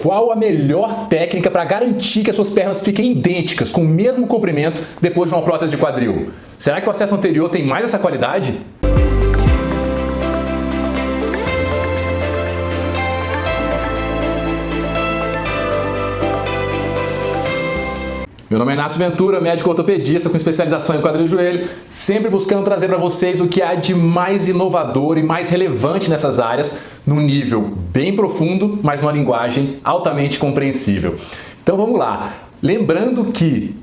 Qual a melhor técnica para garantir que as suas pernas fiquem idênticas, com o mesmo comprimento, depois de uma prótese de quadril? Será que o acesso anterior tem mais essa qualidade? Meu nome é Inácio Ventura, médico ortopedista com especialização em quadril e joelho, sempre buscando trazer para vocês o que há de mais inovador e mais relevante nessas áreas, num nível bem profundo, mas numa linguagem altamente compreensível. Então vamos lá. Lembrando que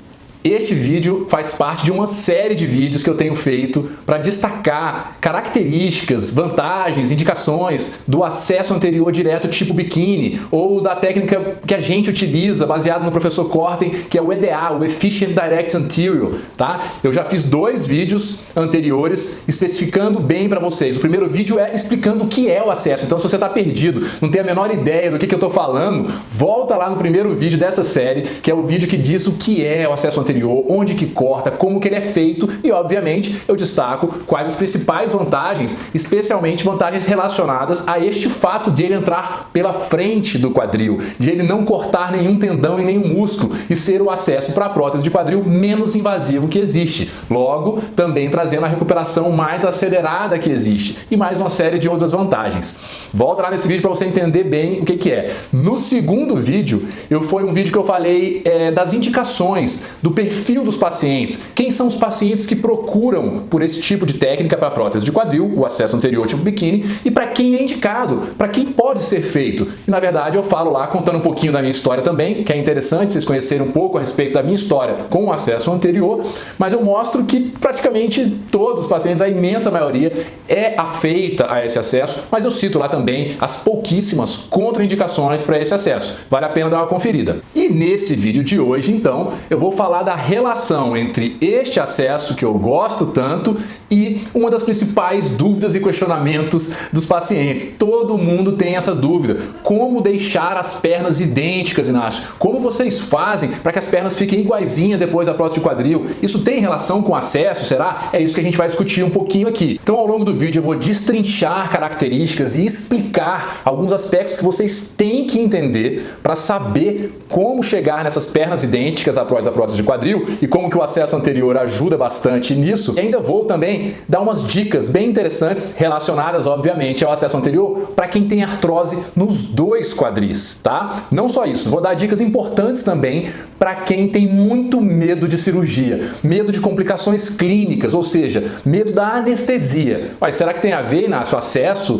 este vídeo faz parte de uma série de vídeos que eu tenho feito para destacar características, vantagens, indicações do acesso anterior direto tipo biquíni ou da técnica que a gente utiliza baseado no professor Corten, que é o EDA, o Efficient Direct Anterior, tá? Eu já fiz 2 vídeos anteriores especificando bem para vocês. O primeiro vídeo é explicando o que é o acesso. Então, se você está perdido, não tem a menor ideia do que eu estou falando, volta lá no primeiro vídeo dessa série, que é o vídeo que diz o que é o acesso anterior, onde que corta, como que ele é feito e, obviamente, eu destaco quais as principais vantagens, especialmente vantagens relacionadas a este fato de ele entrar pela frente do quadril, de ele não cortar nenhum tendão e nenhum músculo e ser o acesso para a prótese de quadril menos invasivo que existe. Logo, também trazendo a recuperação mais acelerada que existe e mais uma série de outras vantagens. Volta lá nesse vídeo para você entender bem o que é. No segundo vídeo, foi um vídeo que eu falei das indicações, do perfil dos pacientes. Quem são os pacientes que procuram por esse tipo de técnica para prótese de quadril, o acesso anterior tipo biquíni, e para quem é indicado, para quem pode ser feito. E na verdade eu falo lá contando um pouquinho da minha história também, que é interessante vocês conhecerem um pouco a respeito da minha história com o acesso anterior, mas eu mostro que praticamente todos os pacientes, a imensa maioria, é afeita a esse acesso, mas eu cito lá também as pouquíssimas contraindicações para esse acesso. Vale a pena dar uma conferida. E nesse vídeo de hoje, então, eu vou falar da relação entre este acesso que eu gosto tanto e uma das principais dúvidas e questionamentos dos pacientes. Todo mundo tem essa dúvida. Como deixar as pernas idênticas, Inácio? Como vocês fazem para que as pernas fiquem iguaizinhas depois da prótese de quadril? Isso tem relação com acesso, será? É isso que a gente vai discutir um pouquinho aqui. Então, ao longo do vídeo, eu vou destrinchar características e explicar alguns aspectos que vocês têm que entender para saber como chegar nessas pernas idênticas após a prótese de quadril e como que o acesso anterior ajuda bastante nisso. E ainda vou também dar umas dicas bem interessantes relacionadas, obviamente, ao acesso anterior para quem tem artrose nos 2 quadris, tá? Não só isso, vou dar dicas importantes também para quem tem muito medo de cirurgia, medo de complicações clínicas, ou seja, medo da anestesia. Mas será que tem a ver, Inácio, acesso,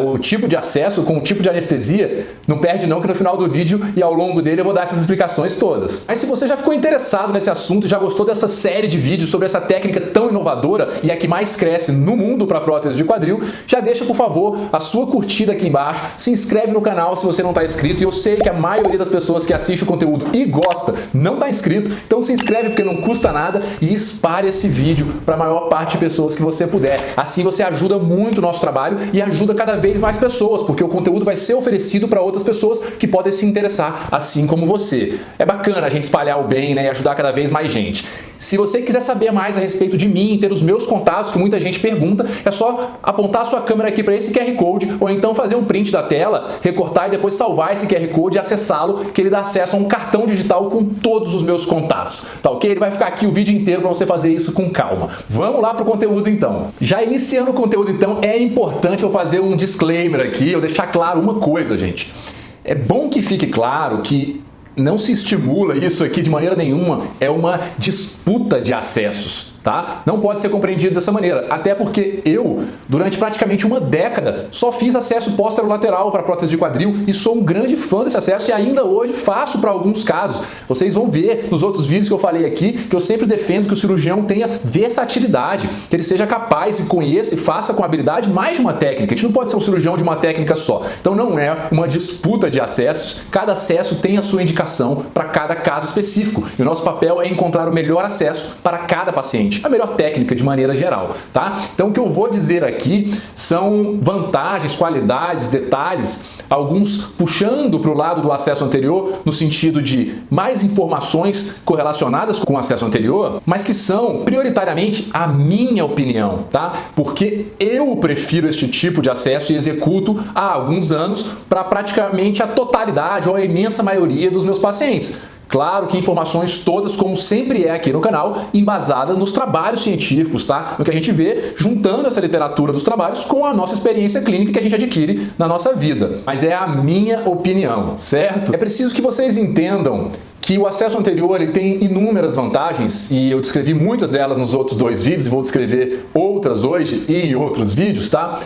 o tipo de acesso com o tipo de anestesia? Não perde não que no final do vídeo e ao longo dele eu vou dar essas explicações todas. Mas se você já ficou interessado nesse assunto, já gostou dessa série de vídeos sobre essa técnica tão inovadora e a que mais cresce no mundo para prótese de quadril, já deixa, por favor, a sua curtida aqui embaixo, se inscreve no canal se você não está inscrito, e eu sei que a maioria das pessoas que assiste o conteúdo e gosta não está inscrito, então se inscreve porque não custa nada e espalhe esse vídeo para a maior parte de pessoas que você puder. Assim você ajuda muito o nosso trabalho e ajuda cada vez mais pessoas, porque o conteúdo vai ser oferecido para outras pessoas que podem se interessar assim como você. É bacana a gente espalhar o bem, né, e ajudar cada vez mais gente. Se você quiser saber mais a respeito de mim, ter os meus contatos, que muita gente pergunta, é só apontar a sua câmera aqui para esse QR Code ou então fazer um print da tela, recortar e depois salvar esse QR Code e acessá-lo, que ele dá acesso a um cartão digital com todos os meus contatos, tá ok? Ele vai ficar aqui o vídeo inteiro para você fazer isso com calma. Vamos lá para o conteúdo então. Já iniciando o conteúdo então, é importante eu fazer um disclaimer aqui, eu deixar claro uma coisa, gente. É bom que fique claro que não se estimula isso aqui de maneira nenhuma, é uma disputa de acessos. Tá? Não pode ser compreendido dessa maneira, até porque eu, durante praticamente uma década, só fiz acesso posterolateral para prótese de quadril e sou um grande fã desse acesso e ainda hoje faço para alguns casos. Vocês vão ver nos outros vídeos que eu falei aqui que eu sempre defendo que o cirurgião tenha versatilidade, que ele seja capaz e conheça e faça com habilidade mais de uma técnica. A gente não pode ser um cirurgião de uma técnica só. Então não é uma disputa de acessos, cada acesso tem a sua indicação para cada caso específico e o nosso papel é encontrar o melhor acesso para cada paciente. A melhor técnica de maneira geral, tá? Então o que eu vou dizer aqui são vantagens, qualidades, detalhes alguns puxando para o lado do acesso anterior no sentido de mais informações correlacionadas com o acesso anterior, mas que são prioritariamente a minha opinião, tá? Porque eu prefiro este tipo de acesso e executo há alguns anos para praticamente a totalidade ou a imensa maioria dos meus pacientes. Claro que informações todas, como sempre é aqui no canal, embasadas nos trabalhos científicos, tá? No que a gente vê, juntando essa literatura dos trabalhos com a nossa experiência clínica que a gente adquire na nossa vida. Mas é a minha opinião, certo? É preciso que vocês entendam que o acesso anterior ele tem inúmeras vantagens e eu descrevi muitas delas nos outros dois vídeos e vou descrever outras hoje e em outros vídeos, tá?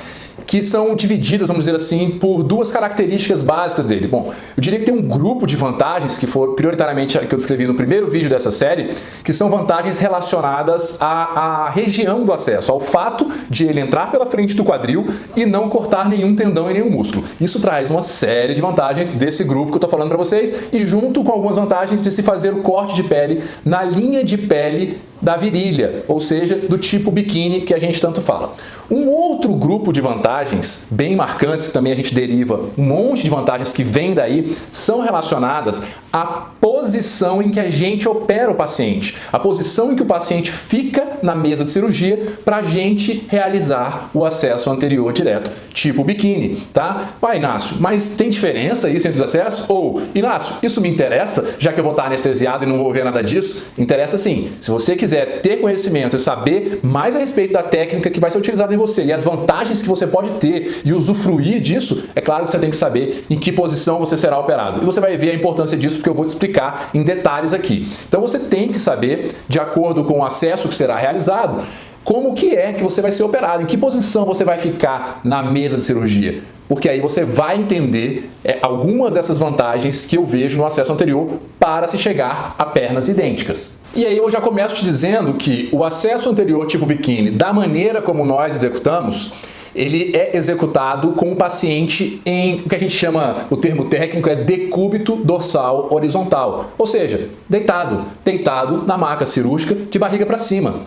Que são divididas, vamos dizer assim, por duas características básicas dele. Bom, eu diria que tem um grupo de vantagens, que for prioritariamente a que eu descrevi no primeiro vídeo dessa série, que são vantagens relacionadas à região do acesso, ao fato de ele entrar pela frente do quadril e não cortar nenhum tendão e nenhum músculo. Isso traz uma série de vantagens desse grupo que eu estou falando para vocês e junto com algumas vantagens de se fazer o corte de pele na linha de pele da virilha, ou seja, do tipo biquíni que a gente tanto fala. Um outro grupo de vantagens bem marcantes, que também a gente deriva um monte de vantagens que vêm daí, são relacionadas à posição em que a gente opera o paciente, a posição em que o paciente fica na mesa de cirurgia para a gente realizar o acesso anterior direto, tipo biquíni, tá? Inácio, mas tem diferença isso entre os acessos? Ou, Inácio, isso me interessa, já que eu vou estar anestesiado e não vou ver nada disso? Interessa sim. Se você quiser ter conhecimento e saber mais a respeito da técnica que vai ser utilizada em você e as vantagens que você pode ter e usufruir disso, é claro que você tem que saber em que posição você será operado. E você vai ver a importância disso porque eu vou te explicar em detalhes aqui. Então você tem que saber, de acordo com o acesso que será realizado, como que é que você vai ser operado, em que posição você vai ficar na mesa de cirurgia. Porque aí você vai entender algumas dessas vantagens que eu vejo no acesso anterior para se chegar a pernas idênticas. E aí eu já começo te dizendo que o acesso anterior tipo biquíni, da maneira como nós executamos, ele é executado com o paciente em o que a gente chama, o termo técnico é decúbito dorsal horizontal, ou seja, deitado na maca cirúrgica de barriga para cima.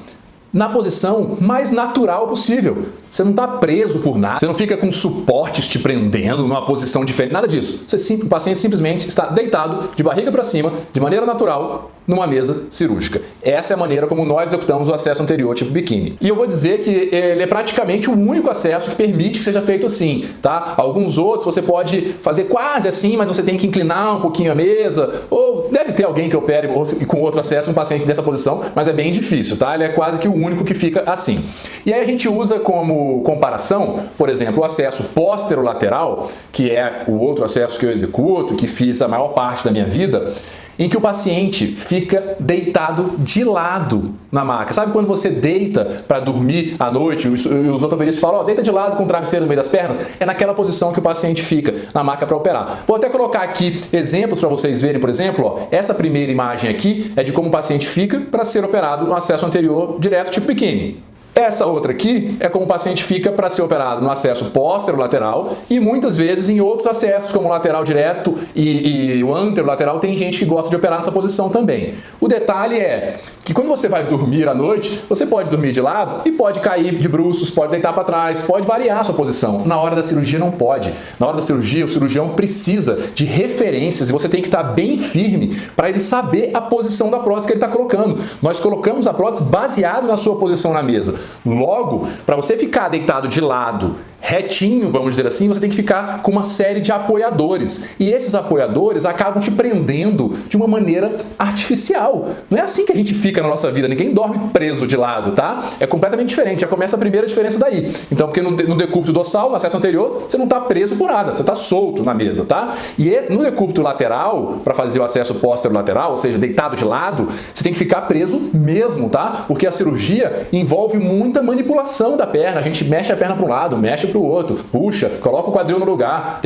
Na posição mais natural possível. Você não está preso por nada, você não fica com suportes te prendendo numa posição diferente, nada disso. O paciente simplesmente está deitado de barriga para cima, de maneira natural, numa mesa cirúrgica. Essa é a maneira como nós executamos o acesso anterior tipo biquíni. E eu vou dizer que ele é praticamente o único acesso que permite que seja feito assim, tá? Alguns outros você pode fazer quase assim, mas você tem que inclinar um pouquinho a mesa, ou deve ter alguém que opere com outro acesso um paciente dessa posição, mas é bem difícil, tá? Ele é quase que o único que fica assim. E aí a gente usa como comparação, por exemplo, o acesso posterolateral, que é o outro acesso que eu executo, que fiz a maior parte da minha vida, em que o paciente fica deitado de lado na maca. Sabe quando você deita para dormir à noite e os ortopedistas falam, deita de lado com o travesseiro no meio das pernas? É naquela posição que o paciente fica na maca para operar. Vou até colocar aqui exemplos para vocês verem, por exemplo, essa primeira imagem aqui é de como o paciente fica para ser operado no acesso anterior direto tipo biquíni. Essa outra aqui é como o paciente fica para ser operado no acesso posterolateral e muitas vezes em outros acessos, como o lateral direto e o anterolateral, tem gente que gosta de operar nessa posição também. O detalhe é que quando você vai dormir à noite, você pode dormir de lado e pode cair de bruços, pode deitar para trás, pode variar a sua posição. Na hora da cirurgia não pode. Na hora da cirurgia, o cirurgião precisa de referências e você tem que estar bem firme para ele saber a posição da prótese que ele está colocando. Nós colocamos a prótese baseado na sua posição na mesa. Logo, para você ficar deitado de lado, retinho, vamos dizer assim, você tem que ficar com uma série de apoiadores. E esses apoiadores acabam te prendendo de uma maneira artificial. Não é assim que a gente fica na nossa vida, ninguém dorme preso de lado, tá? É completamente diferente, já começa a primeira diferença daí. Então, porque no decúbito dorsal, no acesso anterior, você não está preso por nada, você está solto na mesa, tá? E no decúbito lateral, para fazer o acesso posterolateral, ou seja, deitado de lado, você tem que ficar preso mesmo, tá? Porque a cirurgia envolve muita manipulação da perna, a gente mexe a perna para um lado, mexe para o outro, puxa, coloca o quadril no lugar,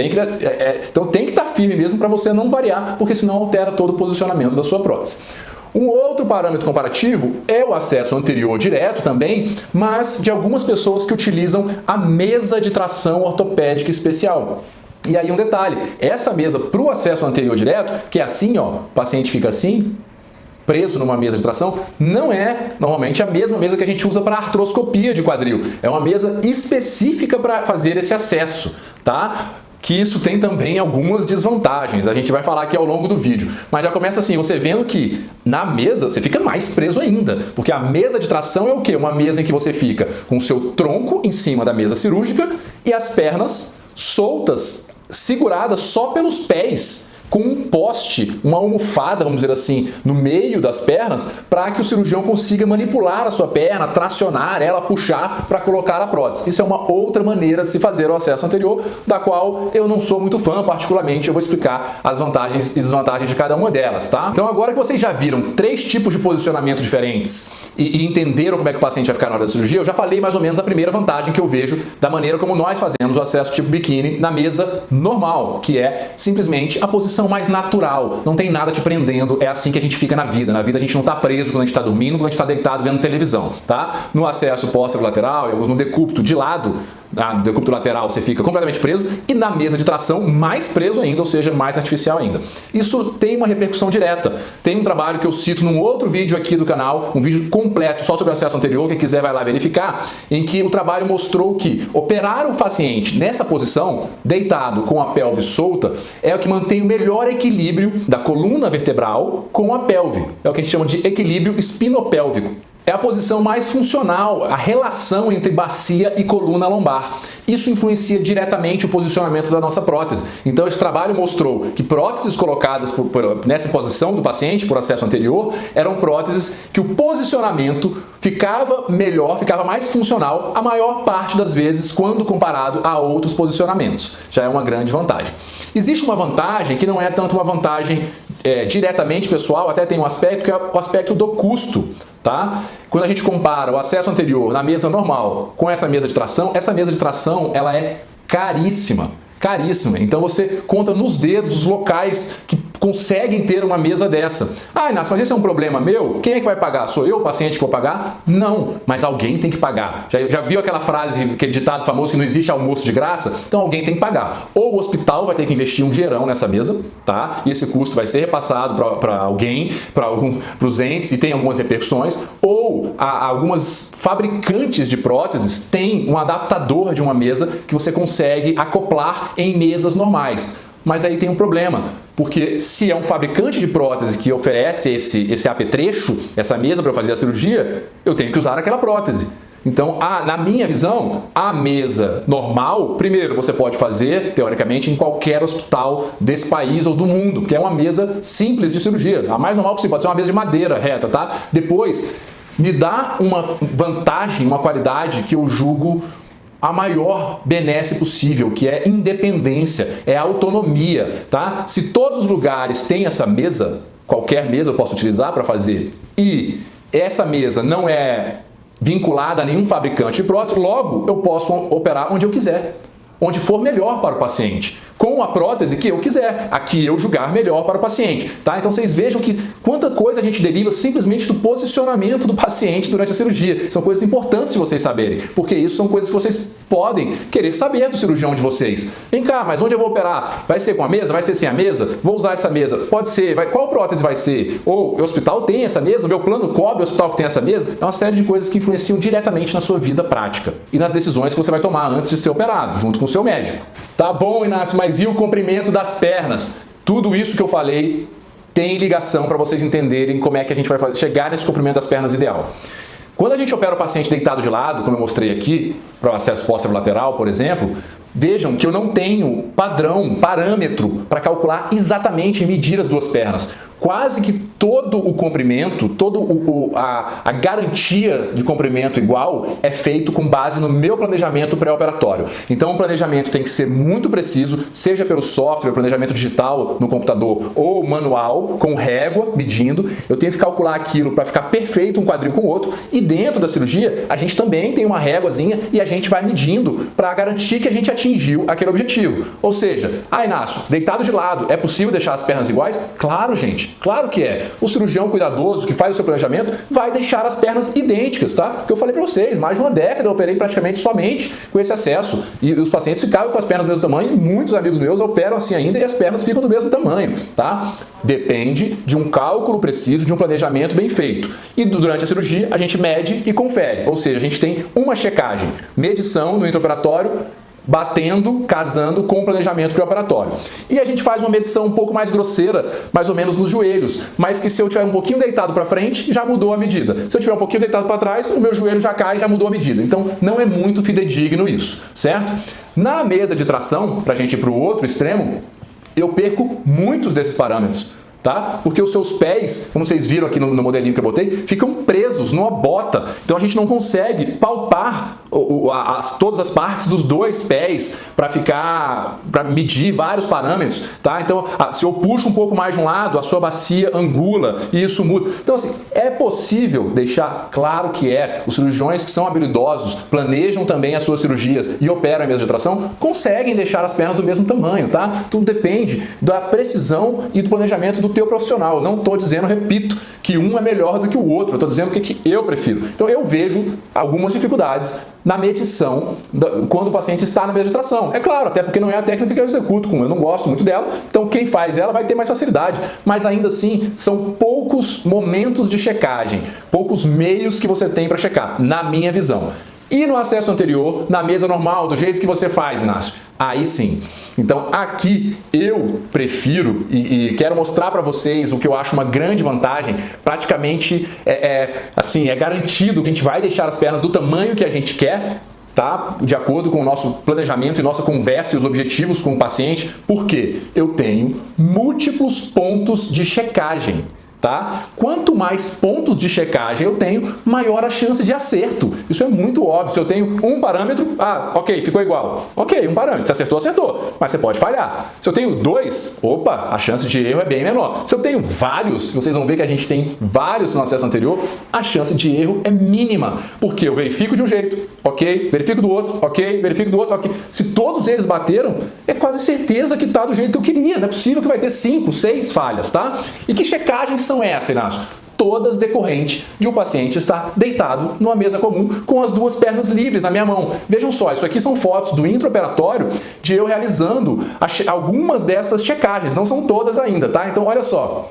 então tem que estar firme mesmo para você não variar, porque senão altera todo o posicionamento da sua prótese. Um outro parâmetro comparativo é o acesso anterior direto também, mas de algumas pessoas que utilizam a mesa de tração ortopédica especial. E aí um detalhe, essa mesa para o acesso anterior direto, que é assim, ó, o paciente fica assim, preso numa mesa de tração, não é normalmente a mesma mesa que a gente usa para artroscopia de quadril. É uma mesa específica para fazer esse acesso, tá? que isso tem também algumas desvantagens. A gente vai falar aqui ao longo do vídeo. Mas já começa assim, você vendo que na mesa você fica mais preso ainda. Porque a mesa de tração é o quê? Uma mesa em que você fica com o seu tronco em cima da mesa cirúrgica e as pernas soltas, seguradas só pelos pés, com um poste, uma almofada, vamos dizer assim, no meio das pernas, para que o cirurgião consiga manipular a sua perna, tracionar ela, puxar para colocar a prótese. Isso é uma outra maneira de se fazer o acesso anterior, da qual eu não sou muito fã, particularmente. Eu vou explicar as vantagens e desvantagens de cada uma delas, tá? Então, agora que vocês já viram 3 tipos de posicionamento diferentes e entenderam como é que o paciente vai ficar na hora da cirurgia, eu já falei mais ou menos a primeira vantagem que eu vejo da maneira como nós fazemos o acesso tipo biquíni na mesa normal, que é simplesmente a posição mais natural, não tem nada te prendendo, é assim que a gente fica na vida. Na vida a gente não está preso quando a gente está dormindo, quando a gente está deitado vendo televisão, tá? No acesso posterolateral, no decúbito de lado, no decúbito lateral você fica completamente preso e na mesa de tração mais preso ainda, ou seja, mais artificial ainda. Isso tem uma repercussão direta. Tem um trabalho que eu cito num outro vídeo aqui do canal, um vídeo completo só sobre o acesso anterior, quem quiser vai lá verificar, em que o trabalho mostrou que operar o paciente nessa posição, deitado com a pelve solta, é o que mantém o melhor equilíbrio da coluna vertebral com a pelve. É o que a gente chama de equilíbrio espinopélvico. É a posição mais funcional, a relação entre bacia e coluna lombar. Isso influencia diretamente o posicionamento da nossa prótese. Então, esse trabalho mostrou que próteses colocadas nessa posição do paciente, por acesso anterior, eram próteses que o posicionamento ficava melhor, ficava mais funcional a maior parte das vezes quando comparado a outros posicionamentos. Já é uma grande vantagem. Existe uma vantagem que não é tanto uma vantagem diretamente pessoal, até tem um aspecto que é o aspecto do custo. Tá? Quando a gente compara o acesso anterior na mesa normal com essa mesa de tração ela é caríssima. Caríssima. Então você conta nos dedos os locais que conseguem ter uma mesa dessa. Ah, Inácio, mas esse é um problema meu? Quem é que vai pagar? Sou eu o paciente que vou pagar? Não, mas alguém tem que pagar. Já viu aquela frase, aquele ditado famoso que não existe almoço de graça? Então alguém tem que pagar. Ou o hospital vai ter que investir um dinheirão nessa mesa, tá? E esse custo vai ser repassado para alguém, para os entes, e tem algumas repercussões. Ou algumas fabricantes de próteses têm um adaptador de uma mesa que você consegue acoplar em mesas normais. Mas aí tem um problema, porque se é um fabricante de prótese que oferece esse apetrecho, essa mesa para eu fazer a cirurgia, eu tenho que usar aquela prótese. Então, na minha visão, a mesa normal, primeiro, você pode fazer, teoricamente, em qualquer hospital desse país ou do mundo, porque é uma mesa simples de cirurgia. A mais normal possível, pode ser uma mesa de madeira reta, tá? Depois, me dá uma vantagem, uma qualidade que eu julgo a maior benesse possível, que é independência, é autonomia, tá? Se todos os lugares têm essa mesa, qualquer mesa eu posso utilizar para fazer, e essa mesa não é vinculada a nenhum fabricante de prótese, logo eu posso operar onde eu quiser, onde for melhor para o paciente, com a prótese que eu quiser, a que eu julgar melhor para o paciente, tá? Então vocês vejam que quanta coisa a gente deriva simplesmente do posicionamento do paciente durante a cirurgia. São coisas importantes de vocês saberem, porque isso são coisas que vocês podem querer saber do cirurgião de vocês. Vem cá, mas onde eu vou operar? Vai ser com a mesa? Vai ser sem a mesa? Vou usar essa mesa? Pode ser. Qual prótese vai ser? Ou o hospital tem essa mesa? O meu plano cobre o hospital que tem essa mesa? É uma série de coisas que influenciam diretamente na sua vida prática e nas decisões que você vai tomar antes de ser operado, junto com o seu médico. Tá bom, Inácio, mas e o comprimento das pernas? Tudo isso que eu falei tem ligação para vocês entenderem como é que a gente vai chegar nesse comprimento das pernas ideal. Quando a gente opera o paciente deitado de lado, como eu mostrei aqui, para o acesso posterolateral, por exemplo, vejam que eu não tenho parâmetro para calcular exatamente e medir as duas pernas. Quase que todo o comprimento, a garantia de comprimento igual é feito com base no meu planejamento pré-operatório. Então o planejamento tem que ser muito preciso, seja pelo software, planejamento digital no computador ou manual, com régua, medindo. Eu tenho que calcular aquilo para ficar perfeito um quadril com o outro, e dentro da cirurgia a gente também tem uma réguazinha e a gente vai medindo para garantir que a gente atingiu aquele objetivo. Ou seja, Inácio, deitado de lado, é possível deixar as pernas iguais? Claro, gente. Claro que é. O cirurgião cuidadoso que faz o seu planejamento vai deixar as pernas idênticas, tá? Porque eu falei para vocês, mais de uma década eu operei praticamente somente com esse acesso. E os pacientes ficavam com as pernas do mesmo tamanho, e muitos amigos meus operam assim ainda e as pernas ficam do mesmo tamanho, tá? Depende de um cálculo preciso, de um planejamento bem feito. E durante a cirurgia a gente mede e confere. Ou seja, a gente tem uma checagem, medição no intraoperatório, batendo, casando com o planejamento pré-operatório. E a gente faz uma medição um pouco mais grosseira, mais ou menos nos joelhos, mas que se eu tiver um pouquinho deitado para frente, já mudou a medida. Se eu tiver um pouquinho deitado para trás, o meu joelho já cai, já mudou a medida. Então, não é muito fidedigno isso, certo? Na mesa de tração, para a gente ir para o outro extremo, eu perco muitos desses parâmetros. Tá? Porque os seus pés, como vocês viram aqui no modelinho que eu botei, ficam presos numa bota. Então a gente não consegue palpar todas as partes dos dois pés para medir vários parâmetros. Tá? Então, se eu puxo um pouco mais de um lado, a sua bacia angula e isso muda. Então, assim, é possível deixar claro que os cirurgiões que são habilidosos, planejam também as suas cirurgias e operam em mesa de tração, conseguem deixar as pernas do mesmo tamanho. Tá? Tudo depende da precisão e do planejamento do teu profissional. Eu não estou dizendo, repito, que um é melhor do que o outro. Eu estou dizendo o que eu prefiro. Então, eu vejo algumas dificuldades na medição quando o paciente está na mesa de tração. É claro, até porque não é a técnica que eu executo, eu não gosto muito dela, então quem faz ela vai ter mais facilidade. Mas ainda assim, são poucos momentos de checagem, poucos meios que você tem para checar, na minha visão. E no acesso anterior, na mesa normal, do jeito que você faz, Inácio, aí sim. Então aqui eu prefiro e quero mostrar para vocês o que eu acho uma grande vantagem. Praticamente é garantido que a gente vai deixar as pernas do tamanho que a gente quer, tá? De acordo com o nosso planejamento e nossa conversa e os objetivos com o paciente, porque eu tenho múltiplos pontos de checagem. Tá? Quanto mais pontos de checagem eu tenho, maior a chance de acerto. Isso é muito óbvio. Se eu tenho um parâmetro, ok, ficou igual. Ok, um parâmetro. Se acertou, acertou. Mas você pode falhar. Se eu tenho 2, a chance de erro é bem menor. Se eu tenho vários, vocês vão ver que a gente tem vários no acesso anterior, a chance de erro é mínima. Porque eu verifico de um jeito, ok, verifico do outro, ok, verifico do outro, ok. Se todos eles bateram, é quase certeza que está do jeito que eu queria. Não é possível que vai ter 5, 6 falhas, tá? E que checagens são essas, Inácio? Todas decorrentes de um paciente estar deitado numa mesa comum com as duas pernas livres na minha mão. Vejam só, isso aqui são fotos do intraoperatório de eu realizando algumas dessas checagens, não são todas ainda, tá? Então, olha só,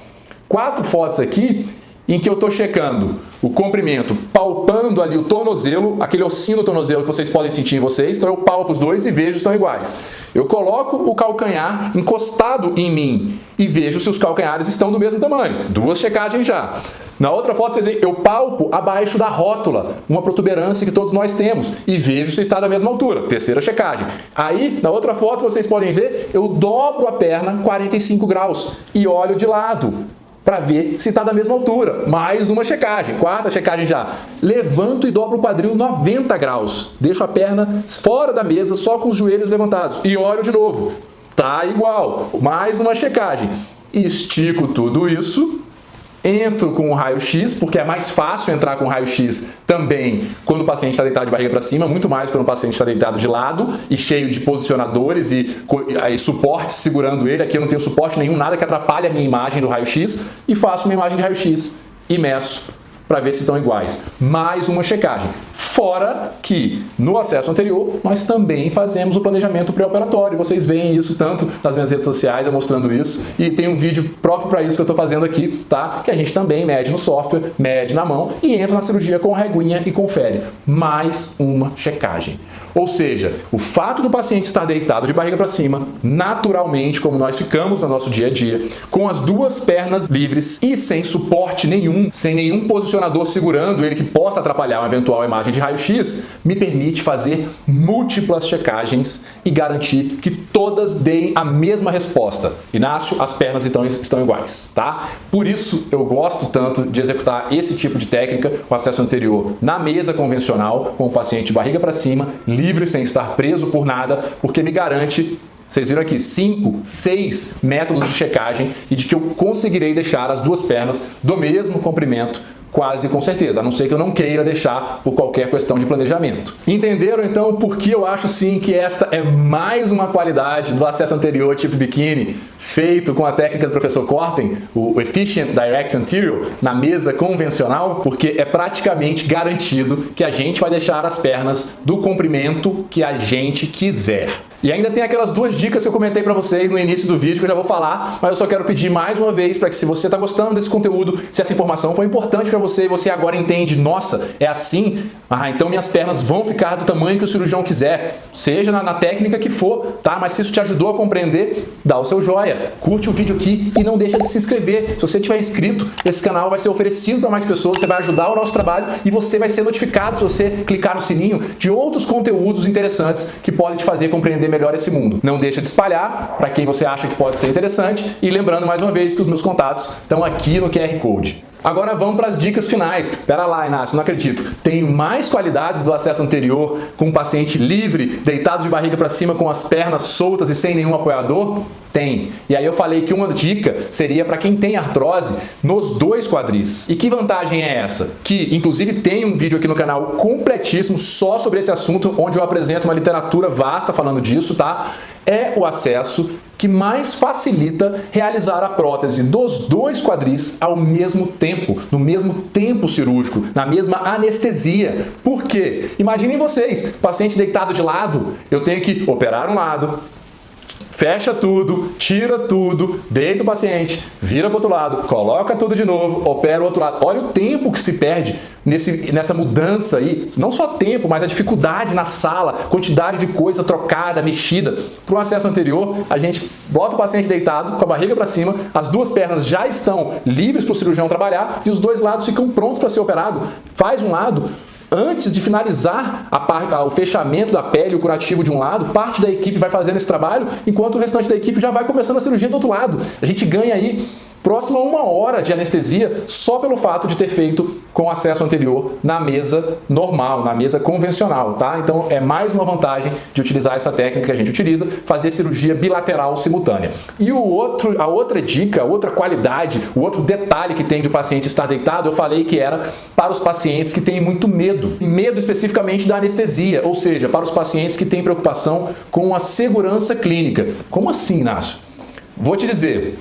4 fotos aqui em que eu estou checando o comprimento, palpando ali o tornozelo, aquele ossinho do tornozelo que vocês podem sentir em vocês, então eu palpo os dois e vejo se estão iguais. Eu coloco o calcanhar encostado em mim e vejo se os calcanhares estão do mesmo tamanho. 2 checagens já. Na outra foto, vocês veem, eu palpo abaixo da rótula, uma protuberância que todos nós temos, e vejo se está da mesma altura. 3ª checagem. Aí, na outra foto, vocês podem ver, eu dobro a perna 45 graus e olho de lado, para ver se está da mesma altura. Mais uma checagem. 4ª checagem já. Levanto e dobro o quadril 90 graus. Deixo a perna fora da mesa, só com os joelhos levantados. E olho de novo. Tá igual. Mais uma checagem. Estico tudo isso. Entro com o raio-x, porque é mais fácil entrar com o raio-x também quando o paciente está deitado de barriga para cima, muito mais quando o paciente está deitado de lado e cheio de posicionadores e suportes segurando ele. Aqui eu não tenho suporte nenhum, nada que atrapalhe a minha imagem do raio-x, e faço uma imagem de raio-x e meço para ver se estão iguais. Mais uma checagem. Fora que no acesso anterior nós também fazemos o planejamento pré-operatório. Vocês veem isso tanto nas minhas redes sociais, eu mostrando isso, e tem um vídeo próprio para isso que eu estou fazendo aqui, tá? Que a gente também mede no software, mede na mão e entra na cirurgia com a reguinha e confere. Mais uma checagem. Ou seja, o fato do paciente estar deitado de barriga para cima, naturalmente, como nós ficamos no nosso dia a dia, com as duas pernas livres e sem suporte nenhum, sem nenhum posicionador segurando ele que possa atrapalhar uma eventual imagem de raio-x, me permite fazer múltiplas checagens e garantir que todas deem a mesma resposta. Inácio, as pernas então estão iguais, tá? Por isso eu gosto tanto de executar esse tipo de técnica, o acesso anterior na mesa convencional, com o paciente de barriga para cima, livre, sem estar preso por nada, porque me garante, vocês viram aqui, 5, 6 métodos de checagem e de que eu conseguirei deixar as duas pernas do mesmo comprimento, quase com certeza, a não ser que eu não queira deixar por qualquer questão de planejamento. Entenderam então por que eu acho sim que esta é mais uma qualidade do acesso anterior tipo biquíni, feito com a técnica do professor Corten, o Efficient Direct Anterior, na mesa convencional, porque é praticamente garantido que a gente vai deixar as pernas do comprimento que a gente quiser. E ainda tem aquelas 2 dicas que eu comentei para vocês no início do vídeo, que eu já vou falar, mas eu só quero pedir mais uma vez para que, se você está gostando desse conteúdo, se essa informação foi importante para você e você agora entende, nossa, é assim? Ah, então minhas pernas vão ficar do tamanho que o cirurgião quiser, seja na técnica que for, tá? Mas se isso te ajudou a compreender, dá o seu joia, curte o vídeo aqui e não deixa de se inscrever. Se você tiver inscrito, esse canal vai ser oferecido para mais pessoas, você vai ajudar o nosso trabalho e você vai ser notificado se você clicar no sininho de outros conteúdos interessantes que podem te fazer compreender melhor esse mundo. Não deixa de espalhar para quem você acha que pode ser interessante e lembrando mais uma vez que os meus contatos estão aqui no QR Code. Agora vamos para as dicas finais. Pera lá, Inácio, não acredito. Tem mais qualidades do acesso anterior com um paciente livre, deitado de barriga para cima com as pernas soltas e sem nenhum apoiador? Tem. E aí eu falei que uma dica seria para quem tem artrose nos dois quadris. E que vantagem é essa? Que, inclusive, tem um vídeo aqui no canal completíssimo só sobre esse assunto, onde eu apresento uma literatura vasta falando disso, tá? É o acesso que mais facilita realizar a prótese dos dois quadris ao mesmo tempo, no mesmo tempo cirúrgico, na mesma anestesia. Por quê? Imaginem vocês, paciente deitado de lado, eu tenho que operar um lado, fecha tudo, tira tudo, deita o paciente, vira para o outro lado, coloca tudo de novo, opera o outro lado. Olha o tempo que se perde nessa mudança aí. Não só tempo, mas a dificuldade na sala, quantidade de coisa trocada, mexida. Para o acesso anterior, a gente bota o paciente deitado, com a barriga para cima, as duas pernas já estão livres para o cirurgião trabalhar e os dois lados ficam prontos para ser operado. Faz um lado. Antes de finalizar o fechamento da pele, o curativo de um lado, parte da equipe vai fazendo esse trabalho, enquanto o restante da equipe já vai começando a cirurgia do outro lado. A gente ganha aí próximo a 1 hora de anestesia só pelo fato de ter feito com acesso anterior na mesa normal, na mesa convencional, tá? Então é mais uma vantagem de utilizar essa técnica que a gente utiliza, fazer cirurgia bilateral simultânea. E a outra dica, a outra qualidade, o outro detalhe que tem de o paciente estar deitado, eu falei que era para os pacientes que têm muito medo. Medo especificamente da anestesia, ou seja, para os pacientes que têm preocupação com a segurança clínica. Como assim, Inácio? Vou te dizer.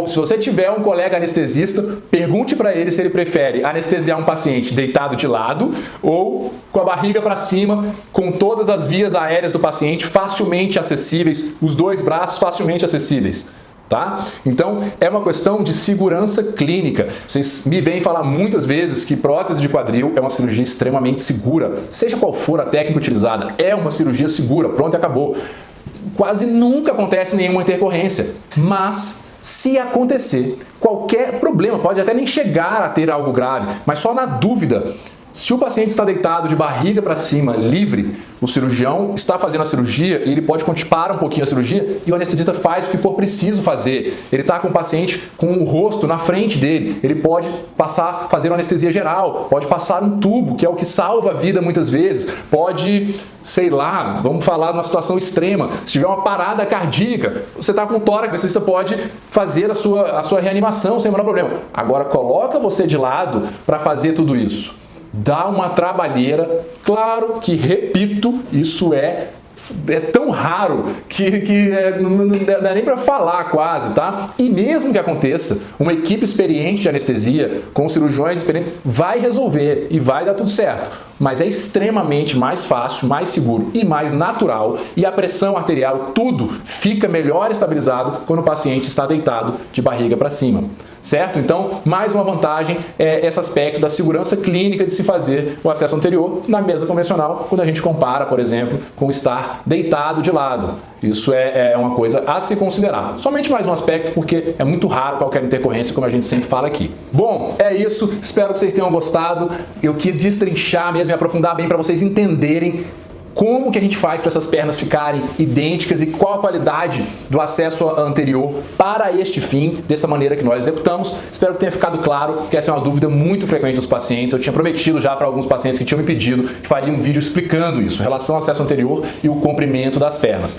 Se você tiver um colega anestesista, pergunte para ele se ele prefere anestesiar um paciente deitado de lado ou com a barriga para cima, com todas as vias aéreas do paciente facilmente acessíveis, os dois braços facilmente acessíveis. Tá? Então, é uma questão de segurança clínica. Vocês me veem falar muitas vezes que prótese de quadril é uma cirurgia extremamente segura. Seja qual for a técnica utilizada, é uma cirurgia segura. Pronto, acabou. Quase nunca acontece nenhuma intercorrência, mas se acontecer qualquer problema, pode até nem chegar a ter algo grave, mas só na dúvida, se o paciente está deitado de barriga para cima, livre, o cirurgião está fazendo a cirurgia e ele pode parar um pouquinho a cirurgia e o anestesista faz o que for preciso fazer. Ele está com o paciente com o rosto na frente dele, ele pode fazer uma anestesia geral, pode passar um tubo, que é o que salva a vida muitas vezes, pode, sei lá, vamos falar de uma situação extrema, se tiver uma parada cardíaca, você está com o tórax, o anestesista pode fazer a sua reanimação sem o menor problema. Agora coloca você de lado para fazer tudo isso. Dá uma trabalheira, claro que, repito, isso é tão raro que não dá nem para falar quase, tá? E mesmo que aconteça, uma equipe experiente de anestesia, com cirurgiões experientes, vai resolver e vai dar tudo certo. Mas é extremamente mais fácil, mais seguro e mais natural e a pressão arterial, tudo fica melhor estabilizado quando o paciente está deitado de barriga para cima, certo? Então, mais uma vantagem é esse aspecto da segurança clínica de se fazer o acesso anterior na mesa convencional, quando a gente compara, por exemplo, com estar deitado de lado. Isso é uma coisa a se considerar. Somente mais um aspecto, porque é muito raro qualquer intercorrência, como a gente sempre fala aqui. Bom, é isso. Espero que vocês tenham gostado. Eu quis destrinchar mesmo e aprofundar bem para vocês entenderem como que a gente faz para essas pernas ficarem idênticas e qual a qualidade do acesso anterior para este fim, dessa maneira que nós executamos. Espero que tenha ficado claro, que essa é uma dúvida muito frequente dos pacientes. Eu tinha prometido já para alguns pacientes que tinham me pedido que faria um vídeo explicando isso, relação ao acesso anterior e o comprimento das pernas.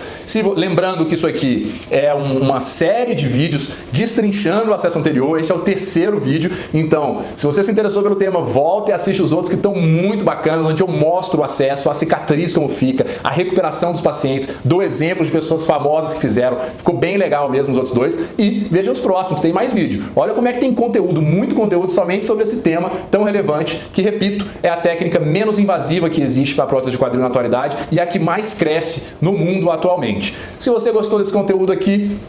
Lembrando que isso aqui é uma série de vídeos destrinchando o acesso anterior, este é o 3º vídeo, então se você se interessou pelo tema, volta e assiste os outros que estão muito bacanas, onde eu mostro o acesso, a cicatriz como fica, a recuperação dos pacientes, dou exemplos de pessoas famosas que fizeram, ficou bem legal mesmo os outros dois, e veja os próximos, tem mais vídeo. Olha como é que tem conteúdo, muito conteúdo somente sobre esse tema tão relevante, que, repito, é a técnica menos invasiva que existe para a prótese de quadril na atualidade e a que mais cresce no mundo atualmente. Se você gostou desse conteúdo aqui,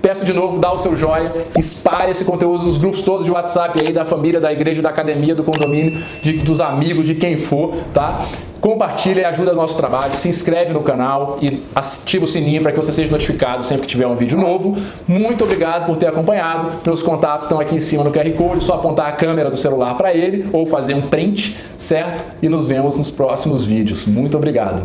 Peço de novo, dá o seu joinha, espalhe esse conteúdo nos grupos todos de WhatsApp aí, da família, da igreja, da academia, do condomínio, dos amigos, de quem for, tá? Compartilha e ajuda o nosso trabalho, se inscreve no canal e ativa o sininho para que você seja notificado sempre que tiver um vídeo novo. Muito obrigado por ter acompanhado. Meus contatos estão aqui em cima no QR Code, só apontar a câmera do celular para ele ou fazer um print, certo? E nos vemos nos próximos vídeos. Muito obrigado.